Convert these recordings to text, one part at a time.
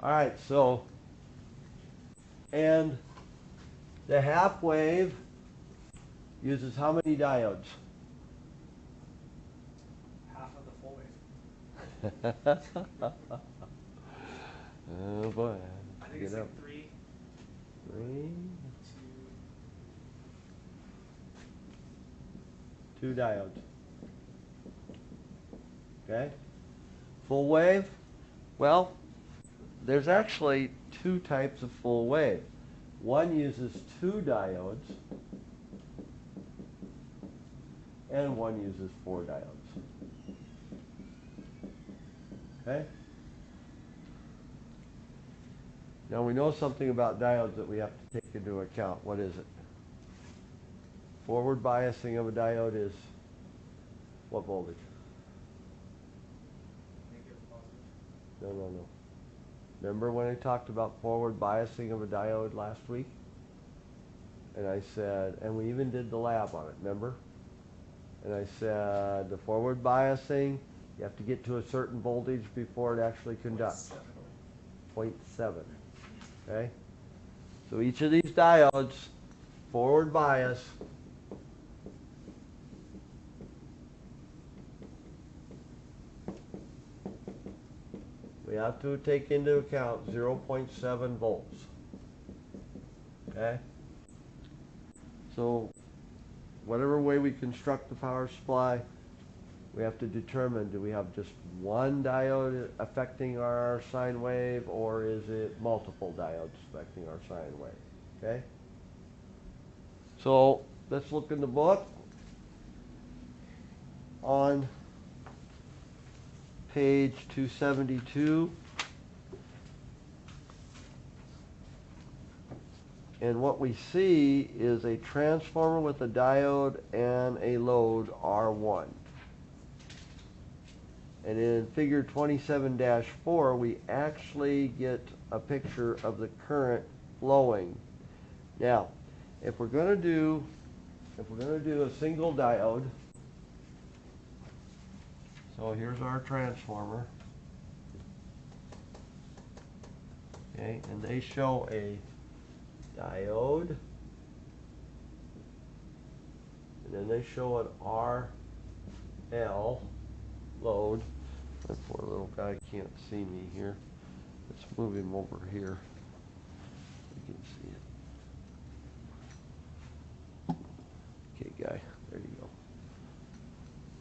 All right, so, and the half wave uses how many diodes? Half of the full wave. Oh boy. I think Get it's up. like three, Three, two. two diodes. Okay? Full wave? Well, there's actually two types of full wave. One uses two diodes, and one uses four diodes. Okay? Now we know something about diodes that we have to take into account. What is it? Forward biasing of a diode is what voltage? Negative, positive. No, no, no. Remember when I talked about forward biasing of a diode last week? And I said, and we even did the lab on it, remember? And I said, the forward biasing, you have to get to a certain voltage before it actually conducts. 0.7. Okay? So each of these diodes, forward bias, we have to take into account 0.7 volts. Okay? So whatever way we construct the power supply, we have to determine, do we have just one diode affecting our sine wave, or is it multiple diodes affecting our sine wave? Okay? So let's look in the book on page 272. And what we see is a transformer with a diode and a load R1. And in figure 27-4, we actually get a picture of the current flowing. Now, if we're going to do a single diode, so here's our transformer. Okay, and they show a diode, and then they show an RL load. That poor little guy can't see me here. Let's move him over here. You can see it. Okay, guy, there you go.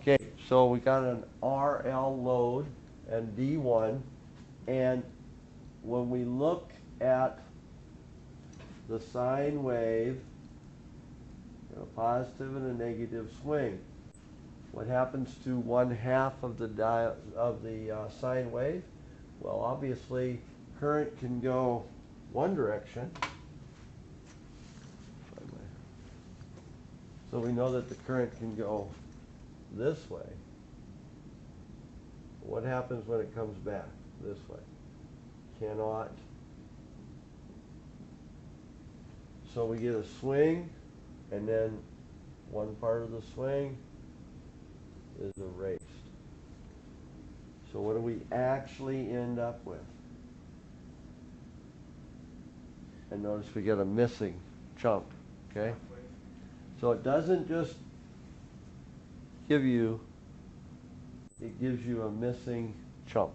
Okay, so we got an RL load and D1, and when we look at the sine wave, a positive and a negative swing. What happens to one half of the sine wave? Well, obviously, current can go one direction. So we know that the current can go this way. What happens when it comes back this way? Cannot. So we get a swing, and then one part of the swing is erased. So what do we actually end up with? And notice we get a missing chunk, okay? So it doesn't just give you, it gives you a missing chunk,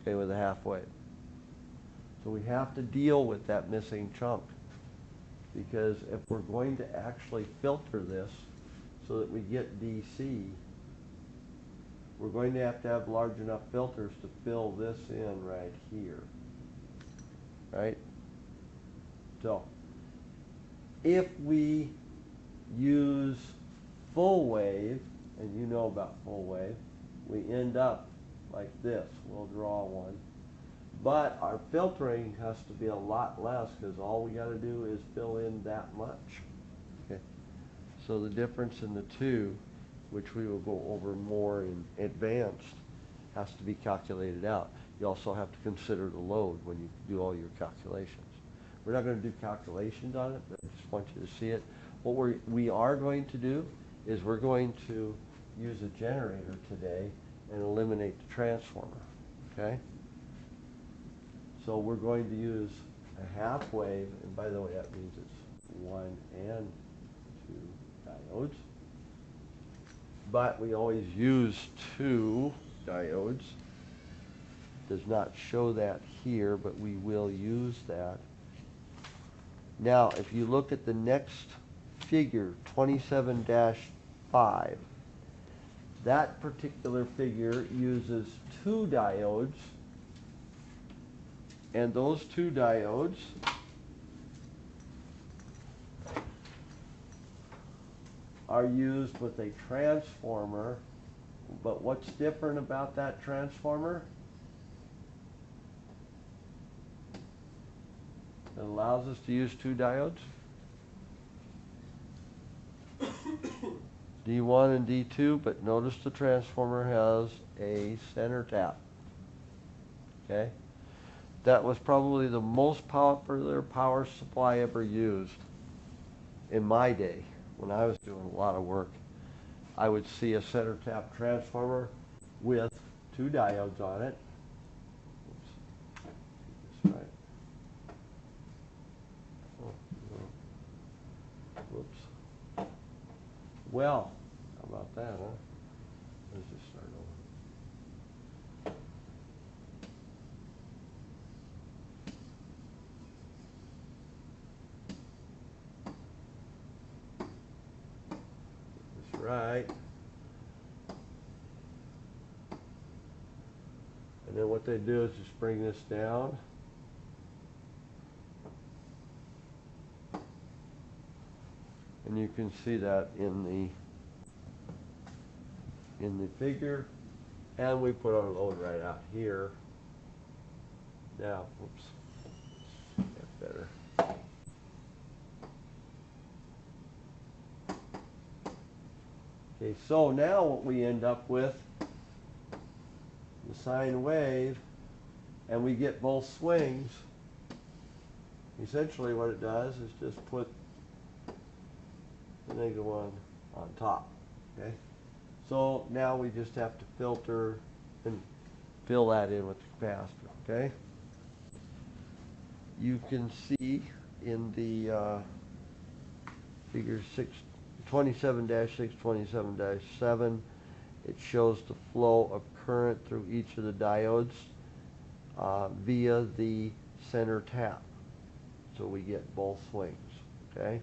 okay, with a half wave. So we have to deal with that missing chunk, because if we're going to actually filter this so that we get DC, we're going to have large enough filters to fill this in right here, right? So if we use full wave, and you know about full wave, we end up like this. We'll draw one. But our filtering has to be a lot less, because all we got to do is fill in that much. Okay. So the difference in the two, which we will go over more in advanced, has to be calculated out. You also have to consider the load when you do all your calculations. We're not going to do calculations on it, but I just want you to see it. What we are going to do is we're going to use a generator today and eliminate the transformer. Okay? So we're going to use a half wave, and by the way, that means it's 1 and 2 diodes. But we always use 2 diodes. Does not show that here, but we will use that. Now, if you look at the next figure, 27-5, that particular figure uses 2 diodes, and those 2 diodes are used with a transformer. But what's different about that transformer? It allows us to use 2 diodes. D1 and D2, but notice the transformer has a center tap. Okay? That was probably the most popular power supply ever used in my day when I was doing a lot of work. I would see a center tap transformer with 2 diodes on it. Oops. Get this right. Oh, no. Whoops. Well, how about that, huh? Let's just start over. Get this right. And then what they do is just bring this down. And you can see that in the figure. And we put our load right out here. Now, whoops, that's better. Okay, so now what we end up with, the sine wave, and we get both swings. Essentially what it does is just put the -1 on top, okay? So now we just have to filter and fill that in with the capacitor, okay? You can see in the figure 27-6, 27-7, it shows the flow of current through each of the diodes via the center tap. So we get both swings, okay?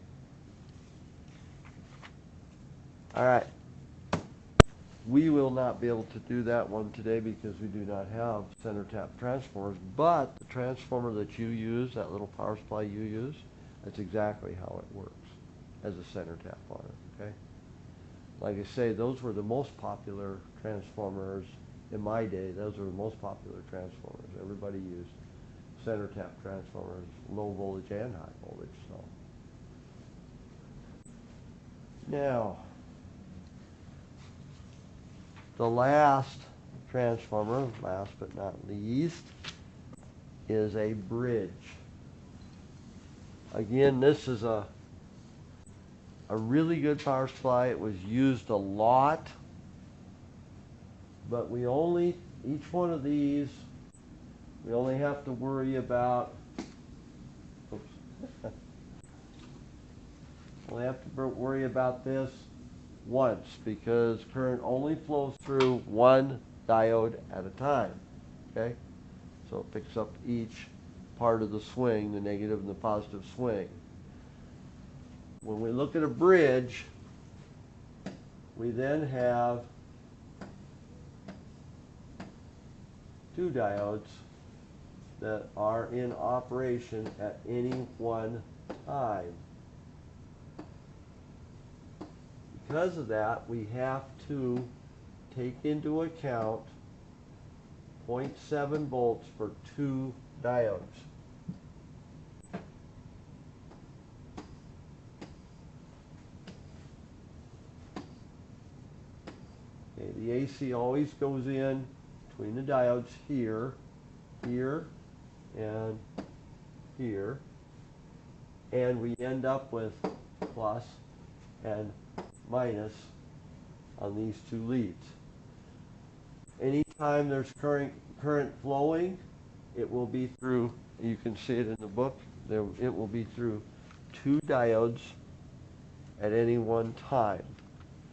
All right. We will not be able to do that one today because we do not have center tap transformers, but the transformer that you use, that little power supply you use, that's exactly how it works as a center tap on it, okay? Like I say, those were the most popular transformers in my day. Those were the most popular transformers. Everybody used center tap transformers, low voltage and high voltage. So now, the last transformer, last but not least, is a bridge. Again, this is a really good power supply. It was used a lot, but each one of these, we only have to worry about, oops, only have to worry about this once, because current only flows through one diode at a time, okay? So it picks up each part of the swing, the negative and the positive swing. When we look at a bridge, we then have 2 diodes that are in operation at any one time. Because of that, we have to take into account 0.7 volts for 2 diodes. Okay, the AC always goes in between the diodes here, here, and here, and we end up with plus and minus on these 2 leads. Anytime there's current flowing it will be through, you can see it in the book, it will be through two diodes at any one time,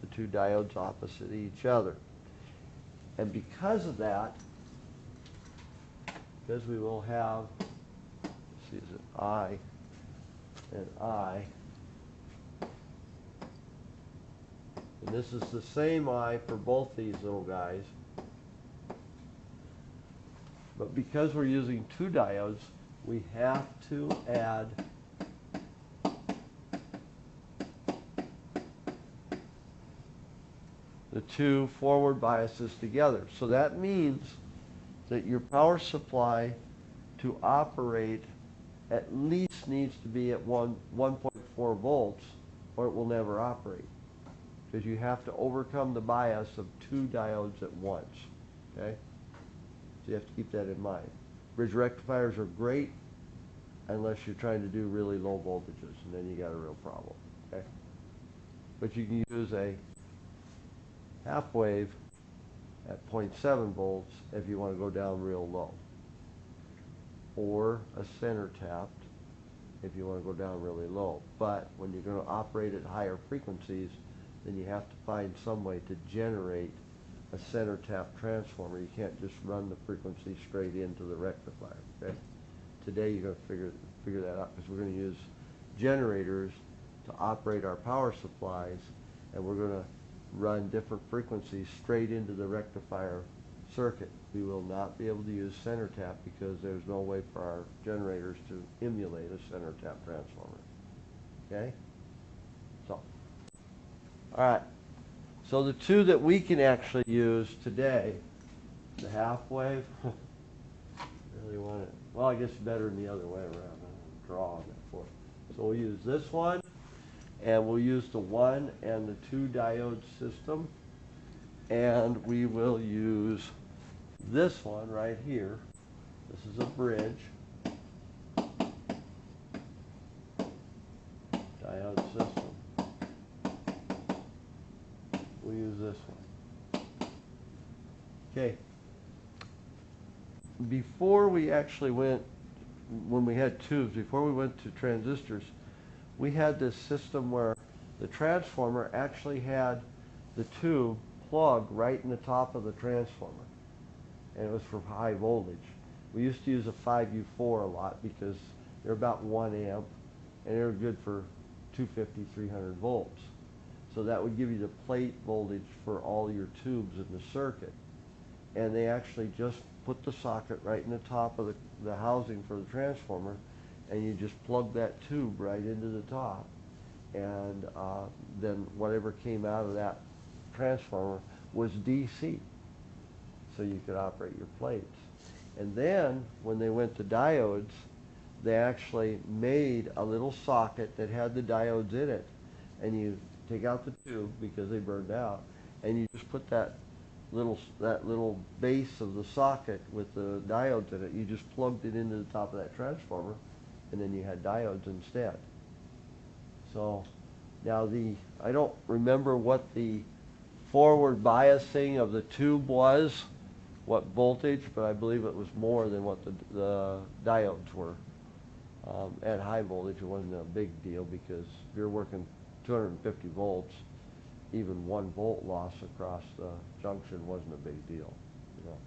the two diodes opposite each other. And because of that, because we will have, let's see, is it I and I, and this is the same I for both these little guys, but because we're using two diodes, we have to add the two forward biases together. So that means that your power supply to operate at least needs to be at 1.4 volts, or it will never operate, because you have to overcome the bias of two diodes at once. Okay? So you have to keep that in mind. Bridge rectifiers are great unless you're trying to do really low voltages, and then you got a real problem. Okay? But you can use a half wave at 0.7 volts if you want to go down real low, or a center tapped if you want to go down really low. But when you're going to operate at higher frequencies, then you have to find some way to generate a center tap transformer. You can't just run the frequency straight into the rectifier. Okay? Today you're going to figure that out, because we're going to use generators to operate our power supplies, and we're going to run different frequencies straight into the rectifier circuit. We will not be able to use center tap because there's no way for our generators to emulate a center tap transformer. Okay? So, all right. So the two that we can actually use today, the half wave, really want it. Well, I guess better than the other way around. I'm drawing it for it. So we'll use this one, and we'll use the 1 and the 2 diode system, and we will use this one right here. This is a bridge diode system. We'll use this one. Okay. Before we actually went, when we had tubes, before we went to transistors, we had this system where the transformer actually had the tube plugged right in the top of the transformer, and it was for high voltage. We used to use a 5U4 a lot because they're about 1 amp, and they're good for 250, 300 volts. So that would give you the plate voltage for all your tubes in the circuit. And they actually just put the socket right in the top of the housing for the transformer, and you just plug that tube right into the top, and then whatever came out of that transformer was DC, so you could operate your plates. And then when they went to diodes, they actually made a little socket that had the diodes in it, and you take out the tube because they burned out, and you just put that little base of the socket with the diodes in it. You just plugged it into the top of that transformer, and then you had diodes instead. So now I don't remember what the forward biasing of the tube was, what voltage, but I believe it was more than what the diodes were. At high voltage, it wasn't a big deal, because if you're working 250 volts, even 1 volt loss across the junction wasn't a big deal, you know.